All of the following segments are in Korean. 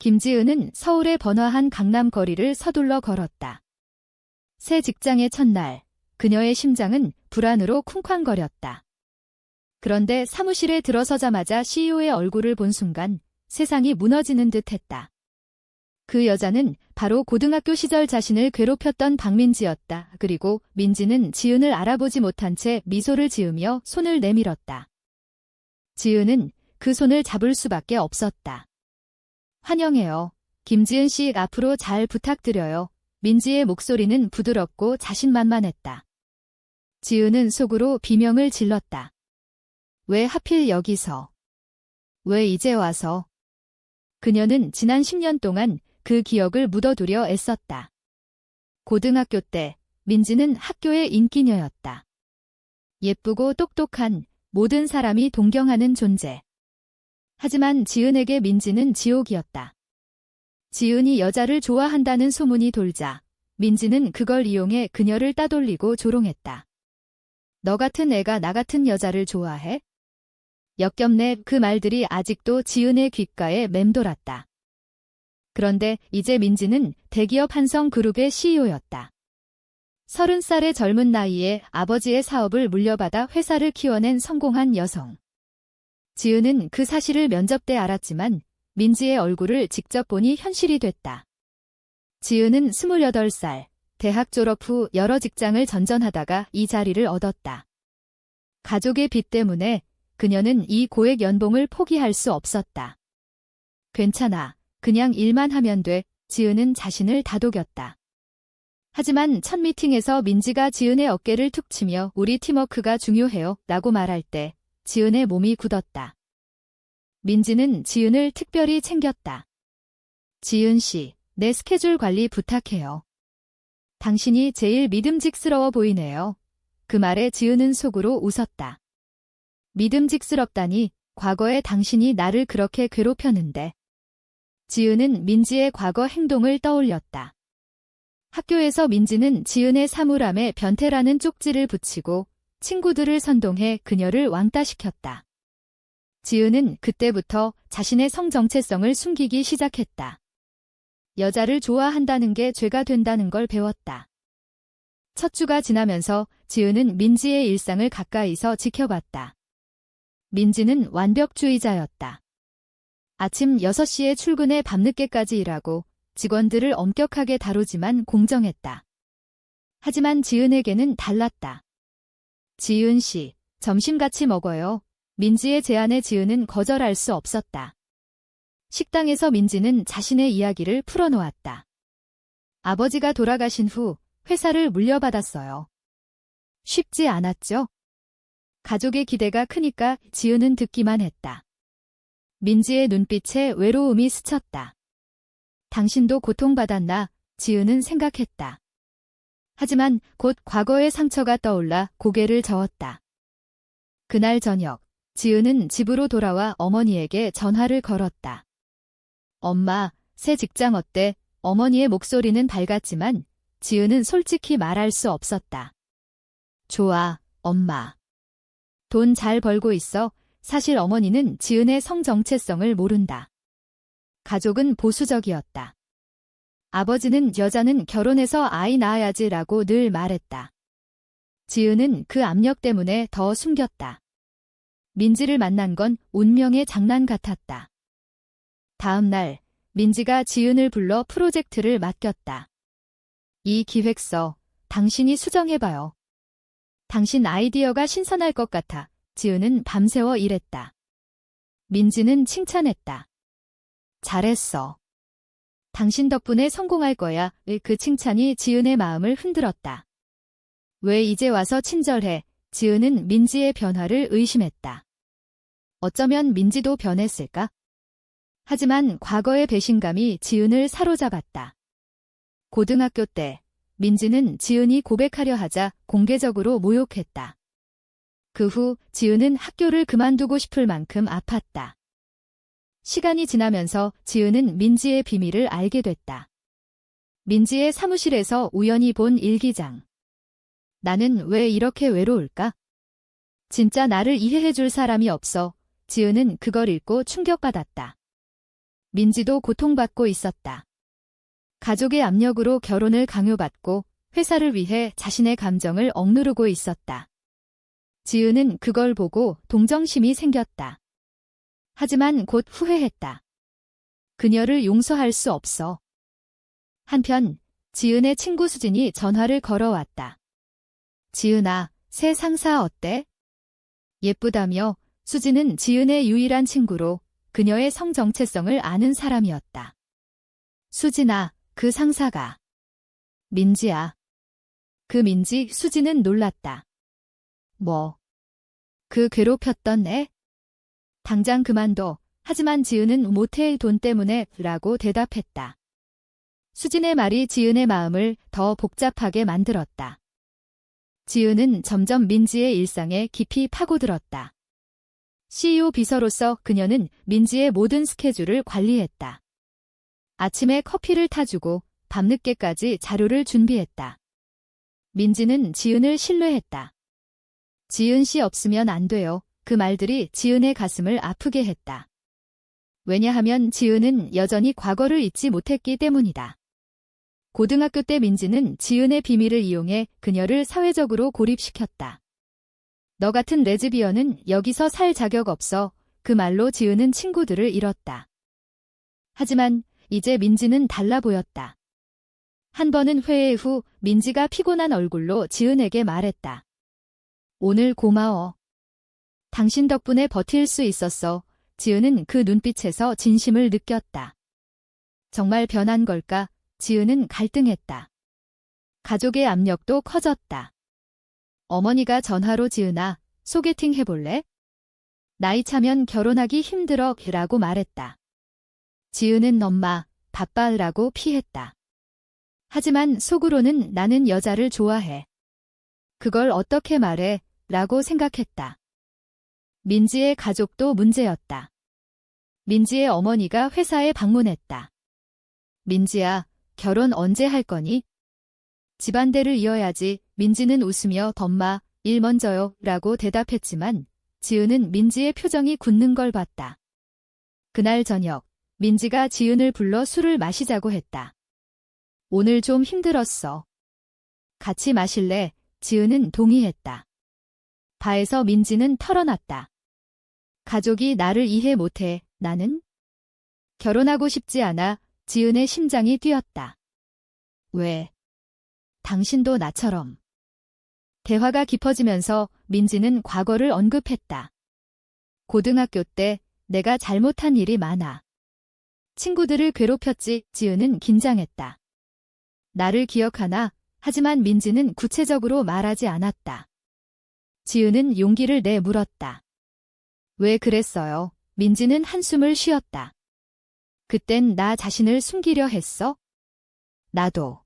김지은은 서울의 번화한 강남 거리를 서둘러 걸었다. 새 직장의 첫날, 그녀의 심장은 불안으로 쿵쾅거렸다. 그런데 사무실에 들어서자마자 CEO의 얼굴을 본 순간 세상이 무너지는 듯했다. 그 여자는 바로 고등학교 시절 자신을 괴롭혔던 박민지였다. 그리고 민지는 지은을 알아보지 못한 채 미소를 지으며 손을 내밀었다. 지은은 그 손을 잡을 수밖에 없었다. 환영해요. 김지은 씨, 앞으로 잘 부탁드려요. 민지의 목소리는 부드럽고 자신만만했다. 지은은 속으로 비명을 질렀다. 왜 하필 여기서? 왜 이제 와서? 그녀는 지난 10년 동안 그 기억을 묻어두려 애썼다. 고등학교 때 민지는 학교의 인기녀였다. 예쁘고 똑똑한, 모든 사람이 동경하는 존재. 하지만 지은에게 민지는 지옥이었다. 지은이 여자를 좋아한다는 소문이 돌자 민지는 그걸 이용해 그녀를 따돌리고 조롱했다. 너 같은 애가 나 같은 여자를 좋아해? 역겹네. 그 말들이 아직도 지은의 귓가에 맴돌았다. 그런데 이제 민지는 대기업 한성그룹의 CEO였다. 30살의 젊은 나이에 아버지의 사업을 물려받아 회사를 키워낸 성공한 여성. 지은은 그 사실을 면접 때 알았지만 민지의 얼굴을 직접 보니 현실이 됐다. 지은은 28살, 대학 졸업 후 여러 직장을 전전하다가 이 자리를 얻었다. 가족의 빚 때문에 그녀는 이 고액 연봉을 포기할 수 없었다. 괜찮아. 그냥 일만 하면 돼. 지은은 자신을 다독였다. 하지만 첫 미팅에서 민지가 지은의 어깨를 툭 치며 우리 팀워크가 중요해요 라고 말할 때 지은의 몸이 굳었다. 민지는 지은을 특별히 챙겼다. 지은 씨, 내 스케줄 관리 부탁해요. 당신이 제일 믿음직스러워 보이네요. 그 말에 지은은 속으로 웃었다. 믿음직스럽다니, 과거에 당신이 나를 그렇게 괴롭혔는데. 지은은 민지의 과거 행동을 떠올렸다. 학교에서 민지는 지은의 사물함에 변태라는 쪽지를 붙이고 친구들을 선동해 그녀를 왕따시켰다. 지은은 그때부터 자신의 성정체성을 숨기기 시작했다. 여자를 좋아한다는 게 죄가 된다는 걸 배웠다. 첫 주가 지나면서 지은은 민지의 일상을 가까이서 지켜봤다. 민지는 완벽주의자였다. 아침 6시에 출근해 밤늦게까지 일하고 직원들을 엄격하게 다루지만 공정했다. 하지만 지은에게는 달랐다. 지은 씨, 점심 같이 먹어요. 민지의 제안에 지은은 거절할 수 없었다. 식당에서 민지는 자신의 이야기를 풀어놓았다. 아버지가 돌아가신 후 회사를 물려받았어요. 쉽지 않았죠? 가족의 기대가 크니까 지은은 듣기만 했다. 민지의 눈빛에 외로움이 스쳤다. 당신도 고통받았나? 지은은 생각했다. 하지만 곧 과거의 상처가 떠올라 고개를 저었다. 그날 저녁, 지은은 집으로 돌아와 어머니에게 전화를 걸었다. 엄마, 새 직장 어때? 어머니의 목소리는 밝았지만 지은은 솔직히 말할 수 없었다. 좋아, 엄마. 돈 잘 벌고 있어. 사실 어머니는 지은의 성정체성을 모른다. 가족은 보수적이었다. 아버지는 여자는 결혼해서 아이 낳아야지라고 늘 말했다. 지은은 그 압력 때문에 더 숨겼다. 민지를 만난 건 운명의 장난 같았다. 다음 날, 민지가 지은을 불러 프로젝트를 맡겼다. 이 기획서, 당신이 수정해봐요. 당신 아이디어가 신선할 것 같아. 지은은 밤새워 일했다. 민지는 칭찬했다. 잘했어. 당신 덕분에 성공할 거야. 그 칭찬이 지은의 마음을 흔들었다. 왜 이제 와서 친절해? 지은은 민지의 변화를 의심했다. 어쩌면 민지도 변했을까? 하지만 과거의 배신감이 지은을 사로잡았다. 고등학교 때 민지는 지은이 고백하려 하자 공개적으로 모욕했다. 그 후 지은은 학교를 그만두고 싶을 만큼 아팠다. 시간이 지나면서 지은은 민지의 비밀을 알게 됐다. 민지의 사무실에서 우연히 본 일기장. 나는 왜 이렇게 외로울까? 진짜 나를 이해해줄 사람이 없어. 지은은 그걸 읽고 충격받았다. 민지도 고통받고 있었다. 가족의 압력으로 결혼을 강요받고 회사를 위해 자신의 감정을 억누르고 있었다. 지은은 그걸 보고 동정심이 생겼다. 하지만 곧 후회했다. 그녀를 용서할 수 없어. 한편 지은의 친구 수진이 전화를 걸어왔다. 지은아, 새 상사 어때? 예쁘다며 수진은 지은의 유일한 친구로 그녀의 성 정체성을 아는 사람이었다. 수진아, 그 상사가. 민지야. 그 민지, 수진은 놀랐다. 뭐? 그 괴롭혔던 애? 당장 그만둬. 하지만 지은은 못해 돈 때문에 라고 대답했다. 수진의 말이 지은의 마음을 더 복잡하게 만들었다. 지은은 점점 민지의 일상에 깊이 파고들었다. CEO 비서로서 그녀는 민지의 모든 스케줄을 관리했다. 아침에 커피를 타주고 밤늦게까지 자료를 준비했다. 민지는 지은을 신뢰했다. 지은 씨 없으면 안 돼요. 그 말들이 지은의 가슴을 아프게 했다. 왜냐하면 지은은 여전히 과거를 잊지 못했기 때문이다. 고등학교 때 민지는 지은의 비밀을 이용해 그녀를 사회적으로 고립시켰다. 너 같은 레즈비언은 여기서 살 자격 없어. 그 말로 지은은 친구들을 잃었다. 하지만 이제 민지는 달라 보였다. 한 번은 회의 후 민지가 피곤한 얼굴로 지은에게 말했다. 오늘 고마워. 당신 덕분에 버틸 수 있었어. 지은은 그 눈빛에서 진심을 느꼈다. 정말 변한 걸까? 지은은 갈등했다. 가족의 압력도 커졌다. 어머니가 전화로 지은아, 소개팅 해볼래? 나이 차면 결혼하기 힘들어 라고 말했다. 지은은 엄마, 바빠라고 피했다. 하지만 속으로는 나는 여자를 좋아해. 그걸 어떻게 말해? 라고 생각했다. 민지의 가족도 문제였다. 민지의 어머니가 회사에 방문했다. 민지야, 결혼 언제 할 거니? 집안대를 이어야지. 민지는 웃으며 엄마, 일 먼저요 라고 대답했지만 지은은 민지의 표정이 굳는 걸 봤다. 그날 저녁, 민지가 지은을 불러 술을 마시자고 했다. 오늘 좀 힘들었어. 같이 마실래? 지은은 동의했다. 바에서 민지는 털어놨다. 가족이 나를 이해 못해. 나는? 결혼하고 싶지 않아. 지은의 심장이 뛰었다. 왜? 당신도 나처럼. 대화가 깊어지면서 민지는 과거를 언급했다. 고등학교 때 내가 잘못한 일이 많아. 친구들을 괴롭혔지. 지은은 긴장했다. 나를 기억하나? 하지만 민지는 구체적으로 말하지 않았다. 지은은 용기를 내 물었다. 왜 그랬어요? 민지는 한숨을 쉬었다. 그땐 나 자신을 숨기려 했어? 나도.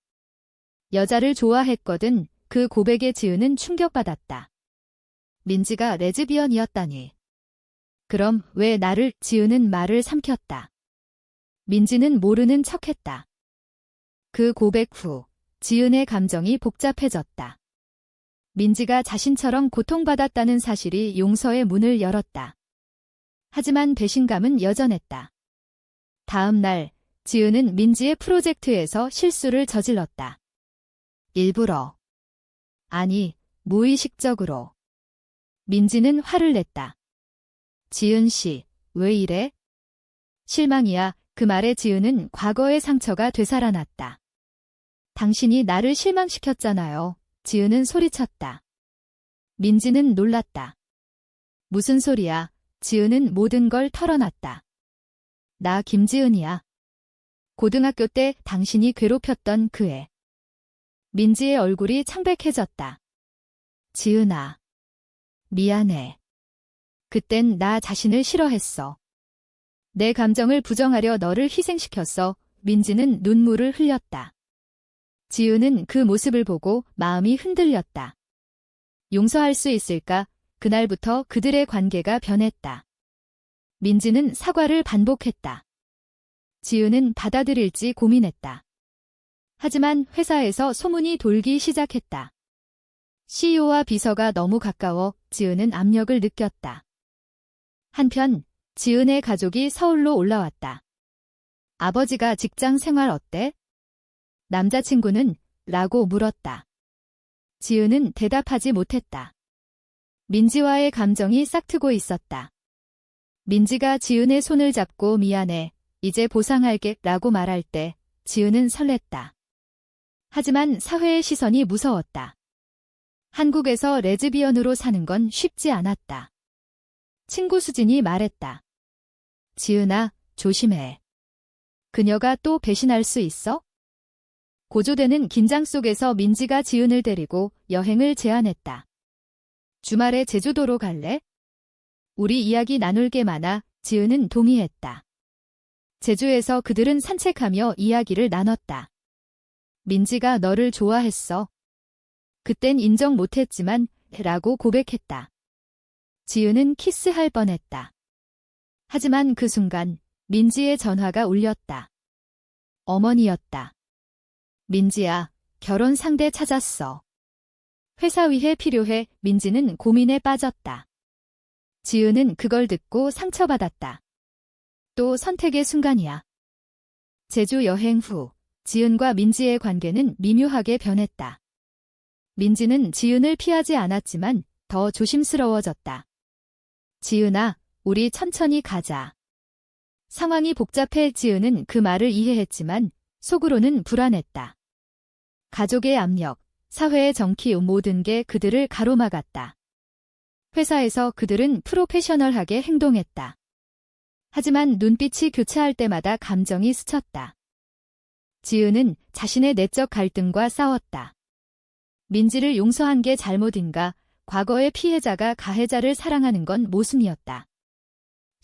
여자를 좋아했거든. 그 고백에 지은은 충격받았다. 민지가 레즈비언이었다니. 그럼 왜 나를? 지은은 말을 삼켰다. 민지는 모르는 척했다. 그 고백 후 지은의 감정이 복잡해졌다. 민지가 자신처럼 고통받았다는 사실이 용서의 문을 열었다. 하지만 배신감은 여전했다. 다음 날 지은은 민지의 프로젝트에서 실수를 저질렀다. 일부러. 아니, 무의식적으로. 민지는 화를 냈다. 지은 씨, 왜 이래? 실망이야. 그 말에 지은은 과거의 상처가 되살아났다. 당신이 나를 실망시켰잖아요. 지은은 소리쳤다. 민지는 놀랐다. 무슨 소리야? 지은은 모든 걸 털어놨다. 나 김지은이야. 고등학교 때 당신이 괴롭혔던 그 애. 민지의 얼굴이 창백해졌다. 지은아. 미안해. 그땐 나 자신을 싫어했어. 내 감정을 부정하려 너를 희생시켰어. 민지는 눈물을 흘렸다. 지은은 그 모습을 보고 마음이 흔들렸다. 용서할 수 있을까? 그날부터 그들의 관계가 변했다. 민지는 사과를 반복했다. 지은은 받아들일지 고민했다. 하지만 회사에서 소문이 돌기 시작했다. CEO와 비서가 너무 가까워 지은은 압력을 느꼈다. 한편 지은의 가족이 서울로 올라왔다. 아버지가 직장 생활 어때? 남자친구는? 라고 물었다. 지은은 대답하지 못했다. 민지와의 감정이 싹트고 있었다. 민지가 지은의 손을 잡고 미안해, 이제 보상할게 라고 말할 때 지은은 설렜다. 하지만 사회의 시선이 무서웠다. 한국에서 레즈비언으로 사는 건 쉽지 않았다. 친구 수진이 말했다. 지은아, 조심해. 그녀가 또 배신할 수 있어? 고조되는 긴장 속에서 민지가 지은을 데리고 여행을 제안했다. 주말에 제주도로 갈래? 우리 이야기 나눌 게 많아. 지은은 동의했다. 제주에서 그들은 산책하며 이야기를 나눴다. 민지가 너를 좋아했어. 그땐 인정 못했지만 라고 고백했다. 지은은 키스할 뻔했다. 하지만 그 순간 민지의 전화가 울렸다. 어머니였다. 민지야, 결혼 상대 찾았어. 회사 위해 필요해. 민지는 고민에 빠졌다. 지은은 그걸 듣고 상처받았다. 또 선택의 순간이야. 제주 여행 후 지은과 민지의 관계는 미묘하게 변했다. 민지는 지은을 피하지 않았지만 더 조심스러워졌다. 지은아, 우리 천천히 가자. 상황이 복잡해. 지은은 그 말을 이해했지만 속으로는 불안했다. 가족의 압력, 사회의 정기, 모든 게 그들을 가로막았다. 회사에서 그들은 프로페셔널하게 행동했다. 하지만 눈빛이 교차할 때마다 감정이 스쳤다. 지은은 자신의 내적 갈등과 싸웠다. 민지를 용서한 게 잘못인가? 과거의 피해자가 가해자를 사랑하는 건 모순이었다.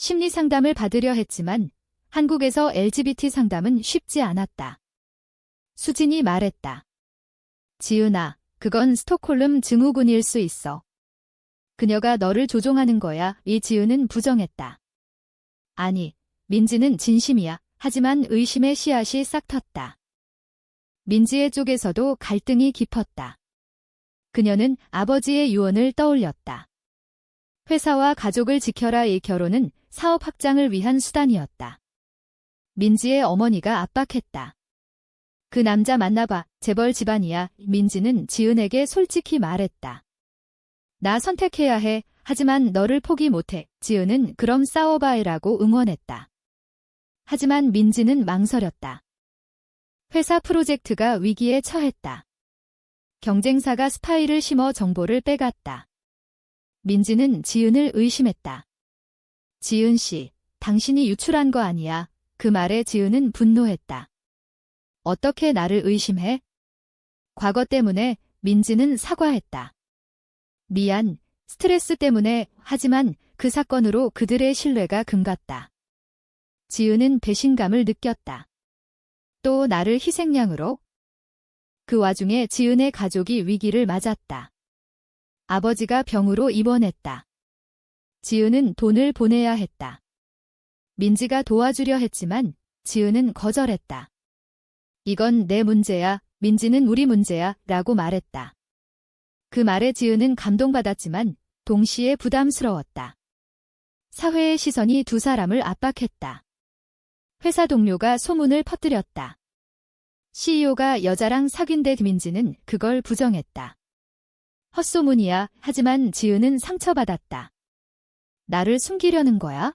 심리 상담을 받으려 했지만 한국에서 LGBT 상담은 쉽지 않았다. 수진이 말했다. 지은아, 그건 스톡홀름 증후군일 수 있어. 그녀가 너를 조종하는 거야. 이 지은은 부정했다. 아니, 민지는 진심이야. 하지만 의심의 씨앗이 싹 텄다. 민지의 쪽에서도 갈등이 깊었다. 그녀는 아버지의 유언을 떠올렸다. 회사와 가족을 지켜라. 이 결혼은 사업 확장을 위한 수단이었다. 민지의 어머니가 압박했다. 그 남자 만나봐. 재벌 집안이야. 민지는 지은에게 솔직히 말했다. 나 선택해야 해. 하지만 너를 포기 못해. 지은은 그럼 싸워봐라고 응원했다. 하지만 민지는 망설였다. 회사 프로젝트가 위기에 처했다. 경쟁사가 스파이를 심어 정보를 빼갔다. 민지는 지은을 의심했다. 지은 씨, 당신이 유출한 거 아니야. 그 말에 지은은 분노했다. 어떻게 나를 의심해? 과거 때문에. 민지는 사과했다. 미안, 스트레스 때문에. 하지만 그 사건으로 그들의 신뢰가 금갔다. 지은은 배신감을 느꼈다. 또 나를 희생양으로? 그 와중에 지은의 가족이 위기를 맞았다. 아버지가 병으로 입원했다. 지은은 돈을 보내야 했다. 민지가 도와주려 했지만 지은은 거절했다. 이건 내 문제야. 민지는 우리 문제야. 라고 말했다. 그 말에 지은은 감동받았지만 동시에 부담스러웠다. 사회의 시선이 두 사람을 압박했다. 회사 동료가 소문을 퍼뜨렸다. CEO가 여자랑 사귄대. 민지는 그걸 부정했다. 헛소문이야. 하지만 지은은 상처받았다. 나를 숨기려는 거야?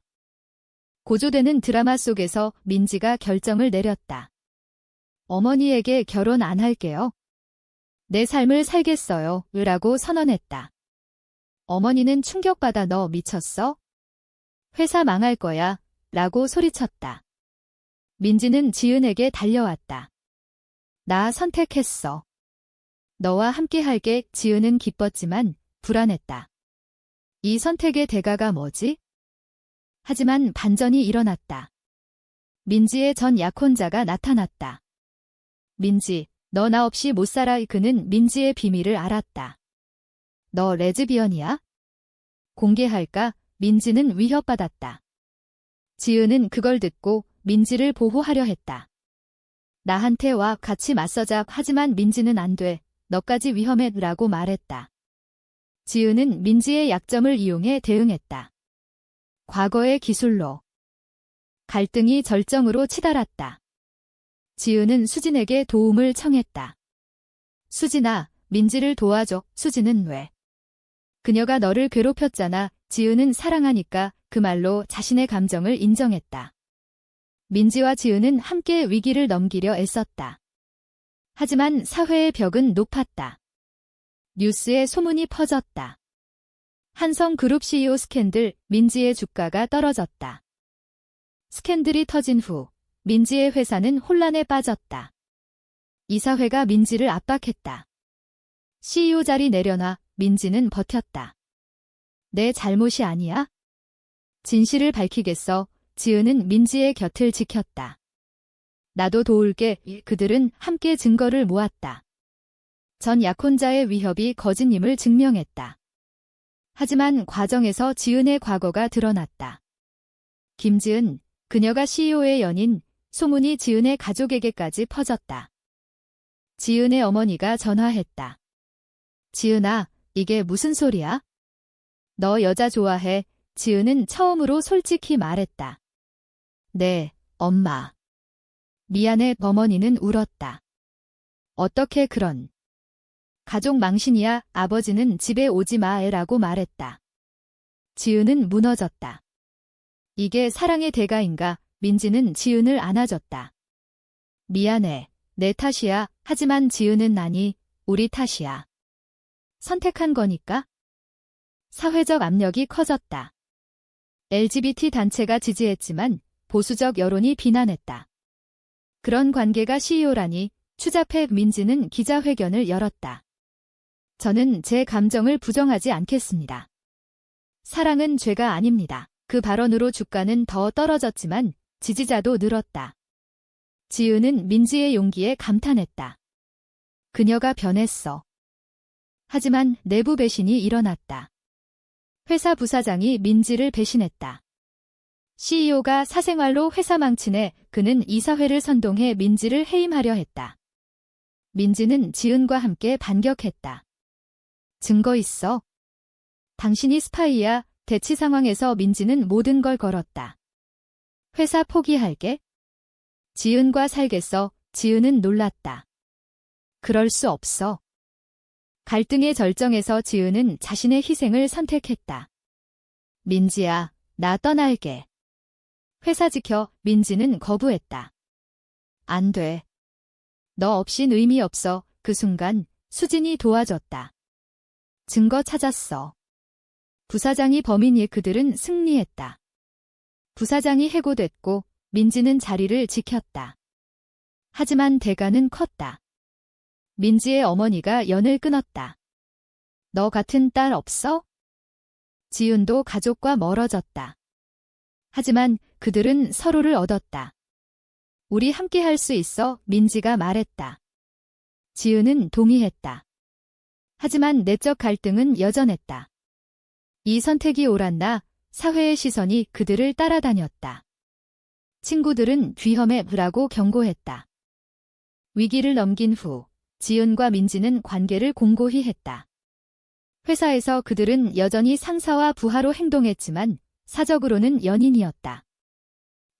고조되는 드라마 속에서 민지가 결정을 내렸다. 어머니에게 결혼 안 할게요. 내 삶을 살겠어요. 라고 선언했다. 어머니는 충격받아 너 미쳤어? 회사 망할 거야. 라고 소리쳤다. 민지는 지은에게 달려왔다. 나 선택했어. 너와 함께 할게. 지은은 기뻤지만 불안했다. 이 선택의 대가가 뭐지? 하지만 반전이 일어났다. 민지의 전 약혼자가 나타났다. 민지, 너 나 없이 못 살아. 그는 민지의 비밀을 알았다. 너 레즈비언이야? 공개할까? 민지는 위협받았다. 지은은 그걸 듣고 민지를 보호하려 했다. 나한테 와. 같이 맞서자. 하지만 민지는 안 돼. 너까지 위험해. 라고 말했다. 지은은 민지의 약점을 이용해 대응했다. 과거의 기술로. 갈등이 절정으로 치달았다. 지은은 수진에게 도움을 청했다. 수진아, 민지를 도와줘. 수진은 왜? 그녀가 너를 괴롭혔잖아. 지은은 사랑하니까 그 말로 자신의 감정을 인정했다. 민지와 지은은 함께 위기를 넘기려 애썼다. 하지만 사회의 벽은 높았다. 뉴스에 소문이 퍼졌다. 한성그룹 CEO 스캔들, 민지의 주가가 떨어졌다. 스캔들이 터진 후 민지의 회사는 혼란에 빠졌다. 이사회가 민지를 압박했다. CEO 자리 내려놔. 민지는 버텼다. 내 잘못이 아니야? 진실을 밝히겠어. 지은은 민지의 곁을 지켰다. 나도 도울게. 그들은 함께 증거를 모았다. 전 약혼자의 위협이 거짓임을 증명했다. 하지만 과정에서 지은의 과거가 드러났다. 김지은, 그녀가 CEO의 연인, 소문이 지은의 가족에게까지 퍼졌다. 지은의 어머니가 전화했다. 지은아, 이게 무슨 소리야? 너 여자 좋아해? 지은은 처음으로 솔직히 말했다. 네, 엄마. 미안해. 어머니는 울었다. 어떻게 그런. 가족 망신이야. 아버지는 집에 오지 마라고 말했다. 지은은 무너졌다. 이게 사랑의 대가인가? 민지는 지은을 안아줬다. 미안해. 내 탓이야. 하지만 지은은 아니, 우리 탓이야. 선택한 거니까? 사회적 압력이 커졌다. LGBT 단체가 지지했지만 보수적 여론이 비난했다. 그런 관계가 CEO라니. 추잡해. 민지는 기자회견을 열었다. 저는 제 감정을 부정하지 않겠습니다. 사랑은 죄가 아닙니다. 그 발언으로 주가는 더 떨어졌지만 지지자도 늘었다. 지은은 민지의 용기에 감탄했다. 그녀가 변했어. 하지만 내부 배신이 일어났다. 회사 부사장이 민지를 배신했다. CEO가 사생활로 회사 망치네. 그는 이사회를 선동해 민지를 해임하려 했다. 민지는 지은과 함께 반격했다. 증거 있어? 당신이 스파이야. 대치 상황에서 민지는 모든 걸 걸었다. 회사 포기할게? 지은과 살겠어. 지은은 놀랐다. 그럴 수 없어. 갈등의 절정에서 지은은 자신의 희생을 선택했다. 민지야, 나 떠날게. 회사 지켜. 민지는 거부했다. 안 돼. 너 없인 의미 없어. 그 순간 수진이 도와줬다. 증거 찾았어. 부사장이 범인이. 그들은 승리했다. 부사장이 해고됐고 민지는 자리를 지켰다. 하지만 대가는 컸다. 민지의 어머니가 연을 끊었다. 너 같은 딸 없어? 지은도 가족과 멀어졌다. 하지만 그들은 서로를 얻었다. 우리 함께 할 수 있어. 민지가 말했다. 지은은 동의했다. 하지만 내적 갈등은 여전했다. 이 선택이 옳았나? 사회의 시선이 그들을 따라다녔다. 친구들은 위험해라고 경고했다. 위기를 넘긴 후 지은과 민지는 관계를 공고히 했다. 회사에서 그들은 여전히 상사와 부하로 행동했지만 사적으로는 연인이었다.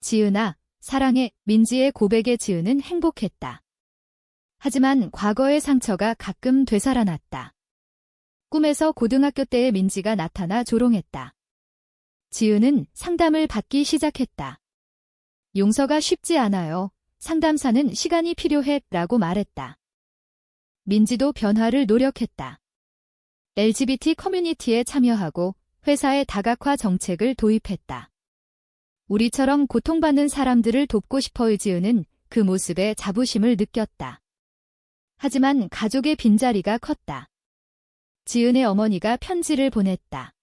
지은아, 사랑해. 민지의 고백에 지은은 행복했다. 하지만 과거의 상처가 가끔 되살아났다. 꿈에서 고등학교 때의 민지가 나타나 조롱했다. 지은은 상담을 받기 시작했다. 용서가 쉽지 않아요. 상담사는 시간이 필요해 라고 말했다. 민지도 변화를 노력했다. LGBT 커뮤니티에 참여하고 회사의 다각화 정책을 도입했다. 우리처럼 고통받는 사람들을 돕고 싶어의 지은은 그 모습에 자부심을 느꼈다. 하지만 가족의 빈자리가 컸다. 지은의 어머니가 편지를 보냈다.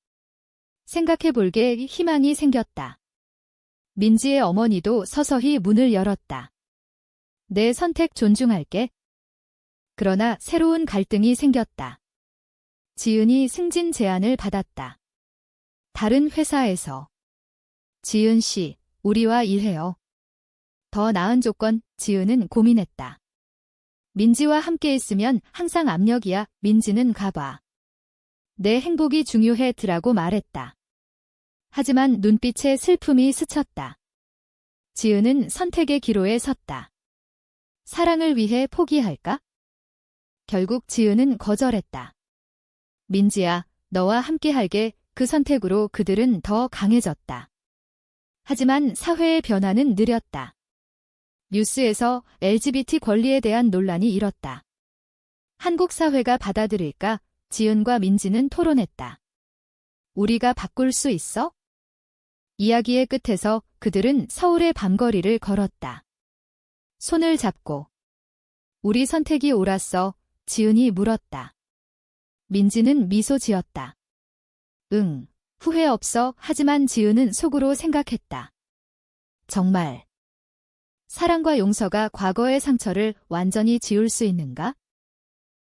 생각해볼게. 희망이 생겼다. 민지의 어머니도 서서히 문을 열었다. 내 선택 존중할게. 그러나 새로운 갈등이 생겼다. 지은이 승진 제안을 받았다. 다른 회사에서. 지은 씨, 우리와 일해요. 더 나은 조건. 지은은 고민했다. 민지와 함께 있으면 항상 압력이야. 민지는 가봐. 내 행복이 중요해. 드라고 말했다. 하지만 눈빛에 슬픔이 스쳤다. 지은은 선택의 기로에 섰다. 사랑을 위해 포기할까? 결국 지은은 거절했다. 민지야, 너와 함께할게. 그 선택으로 그들은 더 강해졌다. 하지만 사회의 변화는 느렸다. 뉴스에서 LGBT 권리에 대한 논란이 일었다. 한국 사회가 받아들일까? 지은과 민지는 토론했다. 우리가 바꿀 수 있어? 이야기의 끝에서 그들은 서울의 밤거리를 걸었다. 손을 잡고. 우리 선택이 옳았어. 지은이 물었다. 민지는 미소 지었다. 응, 후회 없어. 하지만 지은은 속으로 생각했다. 정말 사랑과 용서가 과거의 상처를 완전히 지울 수 있는가?